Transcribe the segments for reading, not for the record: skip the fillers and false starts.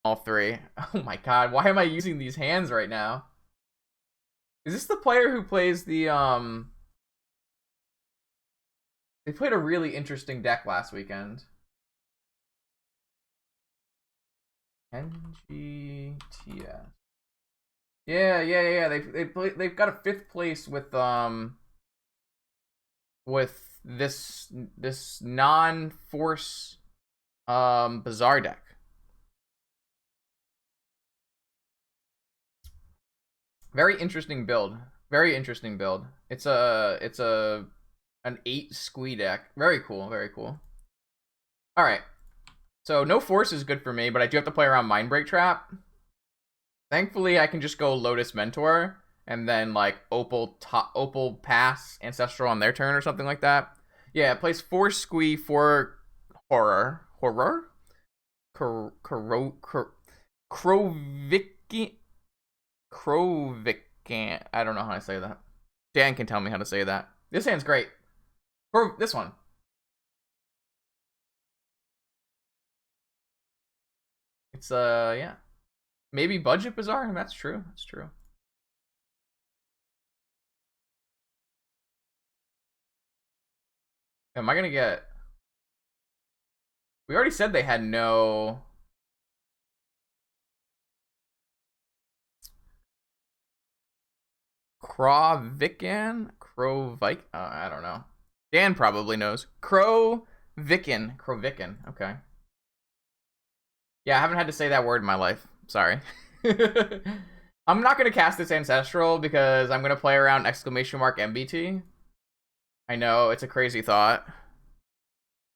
All three. Oh my god, why am I using these hands right now? Is this the player who plays the? They played a really interesting deck last weekend. Kenji TS. Yeah. They've got a fifth place with this non-force bizarre deck. Very interesting build. Very interesting build. It's an 8 squee deck. Very cool, very cool. Alright. So no force is good for me, but I do have to play around Mindbreak Trap. Thankfully I can just go Lotus Mentor and then like Opal pass Ancestral on their turn or something like that. Yeah, it plays 4 squee, 4 horror. Horror? Krovikian. Krovikian. I don't know how to say that. Dan can tell me how to say that. This hand's great. Or this one. It's yeah. Maybe budget bizarre. That's true. That's true. Am I gonna get? We already said they had no. Krovikan? I don't know. Dan probably knows. Krovikan. Okay. Yeah, I haven't had to say that word in my life. Sorry. I'm not gonna cast this Ancestral because I'm gonna play around exclamation mark MBT. I know, it's a crazy thought.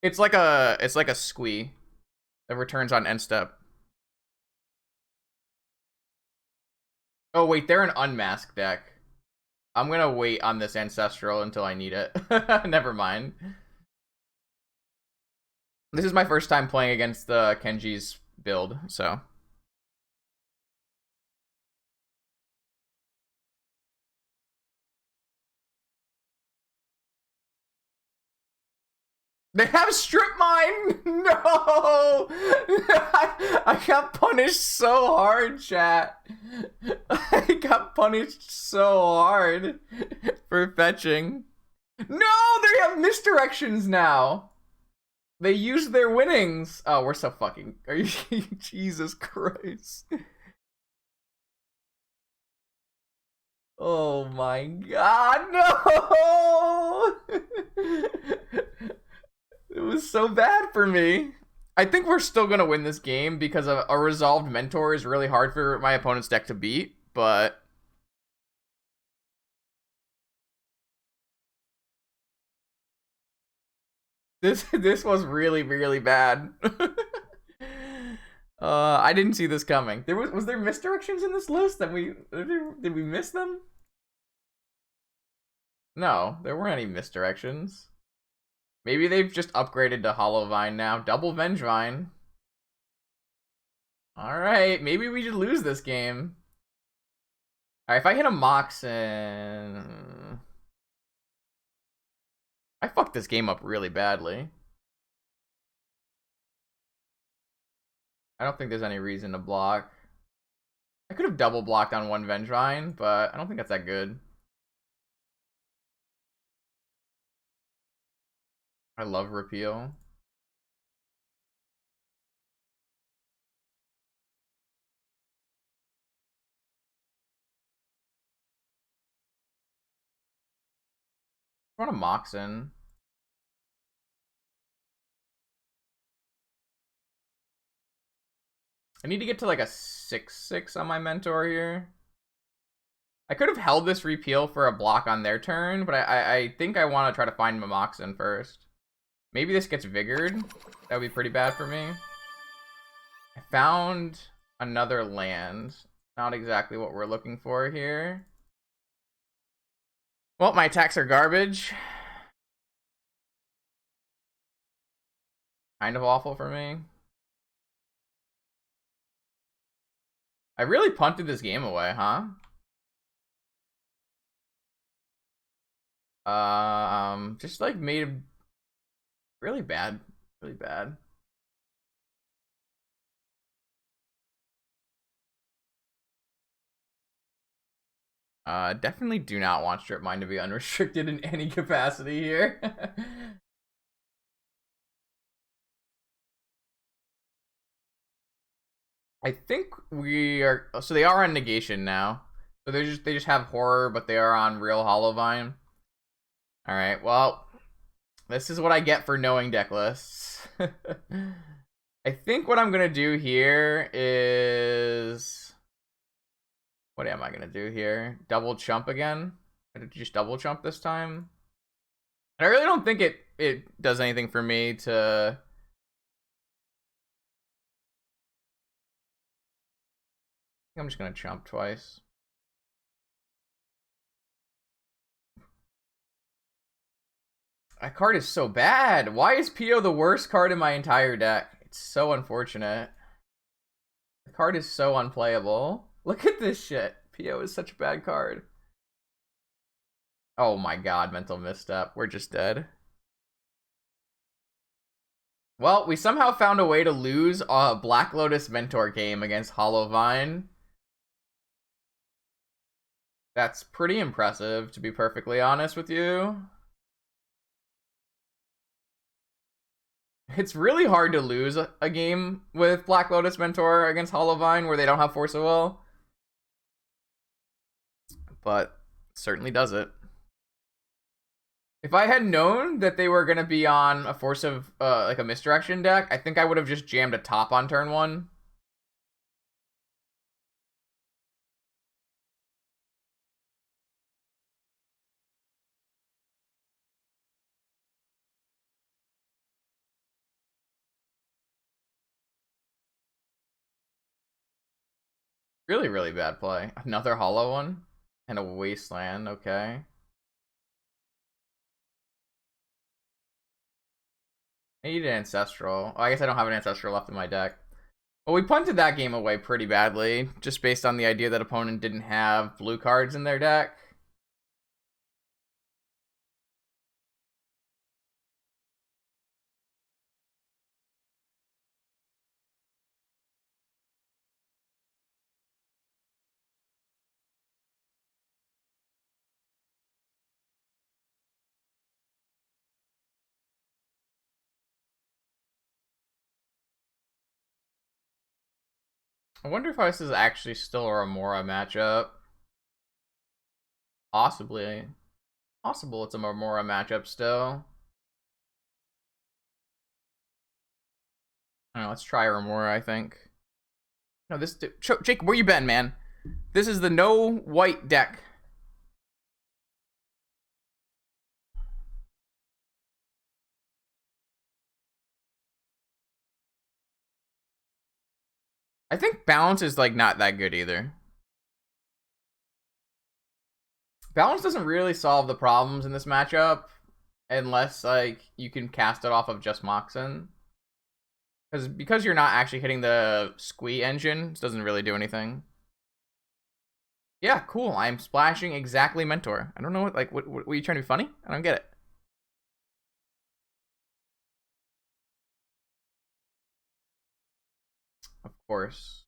It's like a squee that returns on end step. Oh wait, they're an unmasked deck. I'm gonna wait on this Ancestral until I need it. Never mind. This is my first time playing against the Kenji's build, so. They have strip mine! No! I got punished so hard, chat. I got punished so hard for fetching. No! They have misdirections now! They use their winnings. Oh, we're so fucking. Are you. Jesus Christ. Oh my god, no! It was so bad for me. I think we're still gonna win this game because a resolved mentor is really hard for my opponent's deck to beat, but this was really bad. I didn't see this coming. Was there misdirections in this list that did we miss them? No, there weren't any misdirections. Maybe they've just upgraded to HollowVine now. Double Vengevine. Alright, maybe we should lose this game. Alright, if I hit a Moxen... I fucked this game up really badly. I don't think there's any reason to block. I could have double blocked on one Vengevine, but I don't think that's that good. I love Repeal. I want a Moxen. I need to get to like a 6/6 on my Mentor here. I could have held this Repeal for a block on their turn, but I think I want to try to find my Moxen first. Maybe this gets Vigored. That would be pretty bad for me. I found another land. Not exactly what we're looking for here. Well, my attacks are garbage. Kind of awful for me. I really punted this game away, huh? Just like made it really bad. Really bad. Definitely do not want Strip Mine to be unrestricted in any capacity here. I think we are. So they are on negation now. So they just have horror, but they are on real HollowVine. All right. Well, this is what I get for knowing deck lists. I think what I'm gonna do here is, what am I gonna do here? Double chump again? I did just double chump this time. And I really don't think it does anything for me to. I'm just gonna chump twice. That card is so bad. Why is PO the worst card in my entire deck? It's so unfortunate. The card is so unplayable. Look at this shit. PO is such a bad card. Oh my god, mental misstep. We're just dead. Well, we somehow found a way to lose a Black Lotus Mentor game against HollowVine. That's pretty impressive, to be perfectly honest with you. It's really hard to lose a game with Black Lotus Mentor against HollowVine where they don't have Force of Will. But certainly does it. If I had known that they were going to be on a Force of, like a Misdirection deck, I think I would have just jammed a top on turn 1. Really, really bad play. Another hollow one? And a Wasteland, okay. I need an Ancestral. Oh, I guess I don't have an Ancestral left in my deck. Well, we punted that game away pretty badly, just based on the idea that opponent didn't have blue cards in their deck. I wonder if this is actually still a Remora matchup. Possibly. Possible it's a Remora matchup still. I don't know, let's try Remora, I think. No, this... Jake, where you been, man? This is the no white deck. I think balance is, like, not that good either. Balance doesn't really solve the problems in this matchup unless, like, you can cast it off of just Moxen. Because you're not actually hitting the Squee engine, it doesn't really do anything. Yeah, cool. I'm splashing exactly Mentor. I don't know what were you trying to be funny? I don't get it. Of course.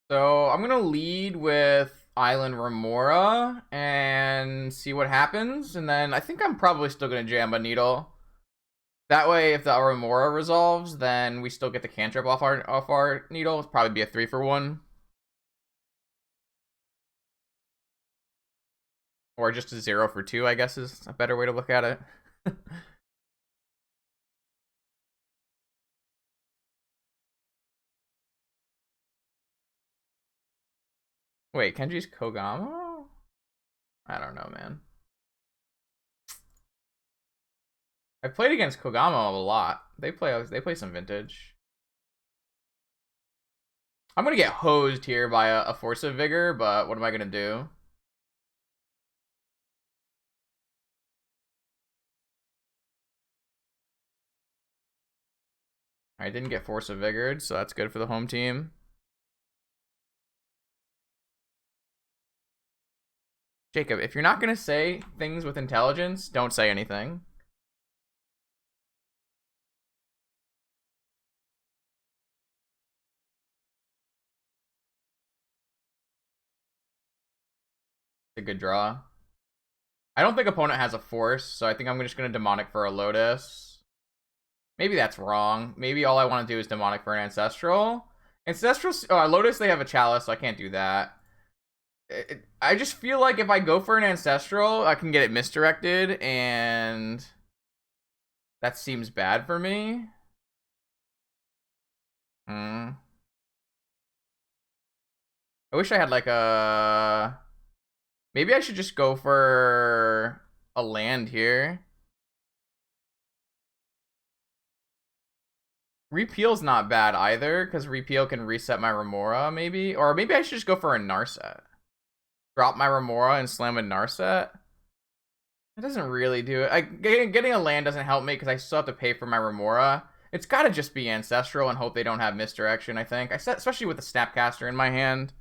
So I'm gonna lead with Island Remora and see what happens, and then I think I'm probably still gonna jam a Needle. That way, if the Remora resolves, then we still get the cantrip off our Needle. It'll probably be a 3-for-1. Or just a 0-for-2, I guess is a better way to look at it. Wait, Kenji's Kogamo? I don't know, man. I've played against Kogamo a lot. They play some vintage. I'm gonna get hosed here by a Force of Vigor, but what am I gonna do? I didn't get Force of Vigored, so that's good for the home team. Jacob, if you're not gonna say things with intelligence, don't say anything. It's a good draw. I don't think opponent has a force, so I think I'm just gonna demonic for a Lotus. Maybe that's wrong. Maybe all I want to do is demonic for an ancestral. Ancestral, Lotus, they have a chalice, so I can't do that. I just feel like if I go for an ancestral, I can get it misdirected, and that seems bad for me. I wish I had like a... Maybe I should just go for a land here. Repeal's not bad either, because Repeal can reset my Remora, maybe. Or maybe I should just go for a Narset. Drop my Remora and slam a Narset. It doesn't really do it. Getting a land doesn't help me, because I still have to pay for my Remora. It's got to just be Ancestral and hope they don't have misdirection, I think. Especially with the Snapcaster in my hand.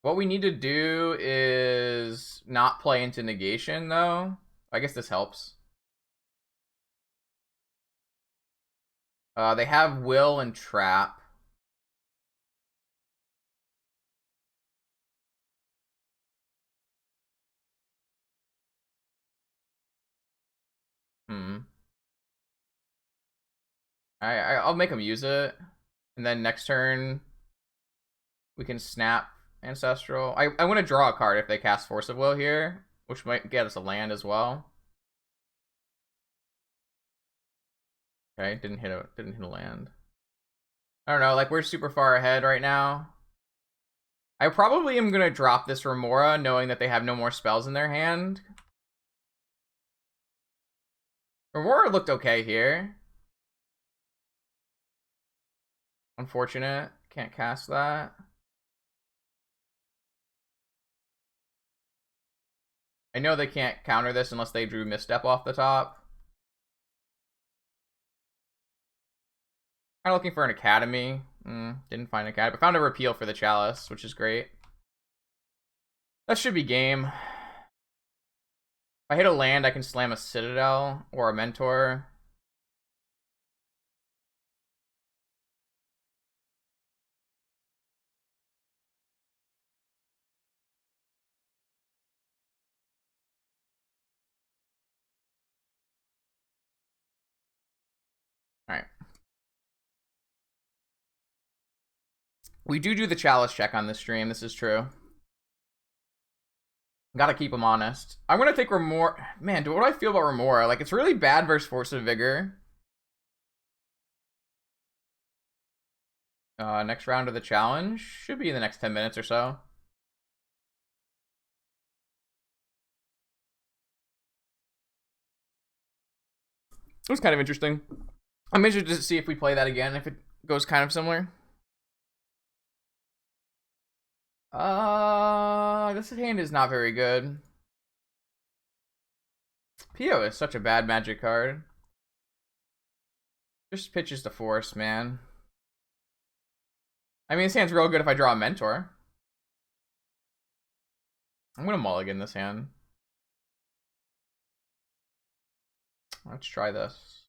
What we need to do is not play into negation, though. I guess this helps. They have will and trap. I'll make them use it, and then next turn we can snap ancestral. I want to draw a card if they cast Force of Will here, which might get us a land as well. Okay, didn't hit a land. I don't know, like we're super far ahead right now. I probably am gonna drop this Remora, knowing that they have no more spells in their hand. Remora looked okay here. Unfortunate, can't cast that. I know they can't counter this unless they drew Misstep off the top. Kind of looking for an Academy. Didn't find an Academy, but found a Repeal for the Chalice, which is great. That should be game. If I hit a land, I can slam a Citadel or a Mentor. Alright. We do the Chalice check on this stream, this is true. Gotta keep him honest. I'm gonna take Remora. Man, what do I feel about Remora? Like, it's really bad versus Force of Vigor. Next round of the challenge. Should be in the next 10 minutes or so. It was kind of interesting. I'm interested to see if we play that again, if it goes kind of similar. This hand is not very good. Pio is such a bad Magic card. Just pitches to Force, man. I mean, this hand's real good if I draw a Mentor. I'm gonna mulligan this hand. Let's try this.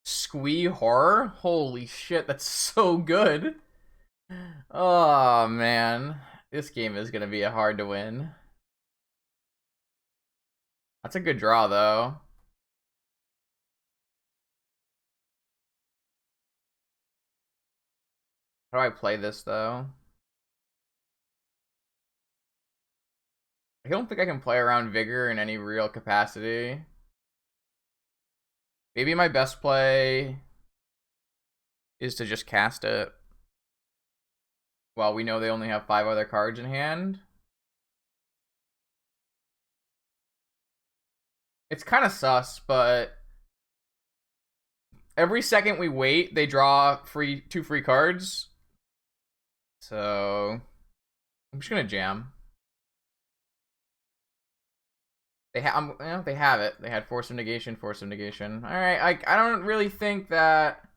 Squee Horror? Holy shit, that's so good. Oh, man. This game is going to be hard to win. That's a good draw, though. How do I play this, though? I don't think I can play around Vigor in any real capacity. Maybe my best play is to just cast it. Well, we know they only have 5 other cards in hand. It's kind of sus, but every second we wait, they draw two free cards. So I'm just gonna jam. They have, they have it. They had force of negation, force of negation. All right, I don't really think that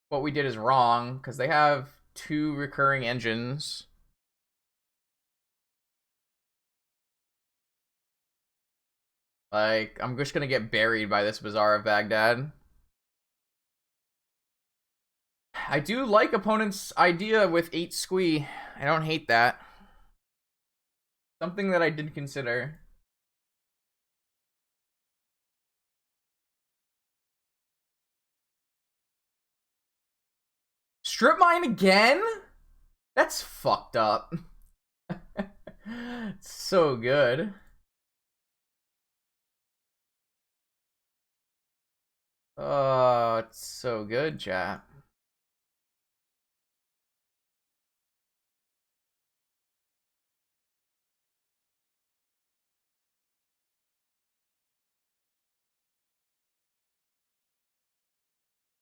what we did is wrong because they have two recurring engines. Like, I'm just gonna get buried by this Bazaar of Baghdad. I do like opponent's idea with 8 squee. I don't hate that. Something that I did consider. Strip mine again? That's fucked up. It's so good. Oh, it's so good, chat.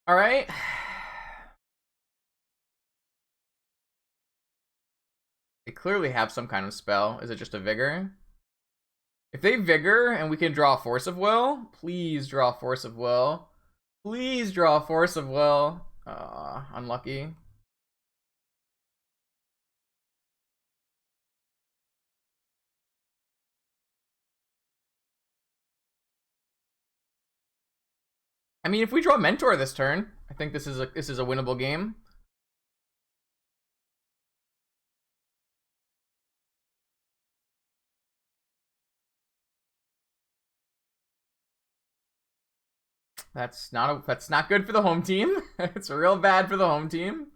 All right. They clearly have some kind of spell. Is it just a vigor? If they vigor and we can draw force of will, please draw force of will. Please draw force of will. Unlucky. I mean, if we draw mentor this turn, I think this is a winnable game. That's not good for the home team. It's real bad for the home team.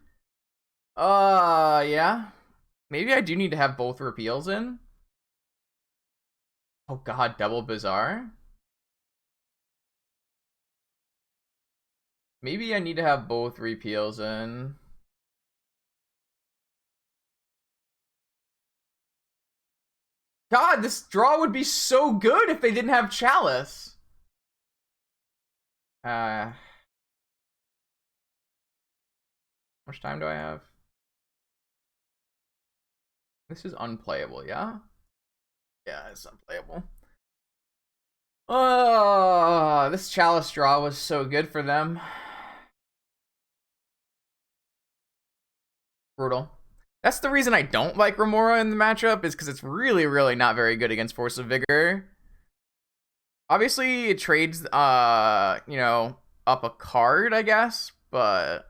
Yeah. Maybe I do need to have both repeals in. Oh god, double Bazaar. Maybe I need to have both repeals in. God, this draw would be so good if they didn't have Chalice. How much time do I have? This is unplayable, yeah? Yeah, it's unplayable. Oh, this Chalice draw was so good for them. Brutal. That's the reason I don't like Remora in the matchup, is because it's really, really not very good against Force of Vigor. Obviously, it trades, you know, up a card, I guess, but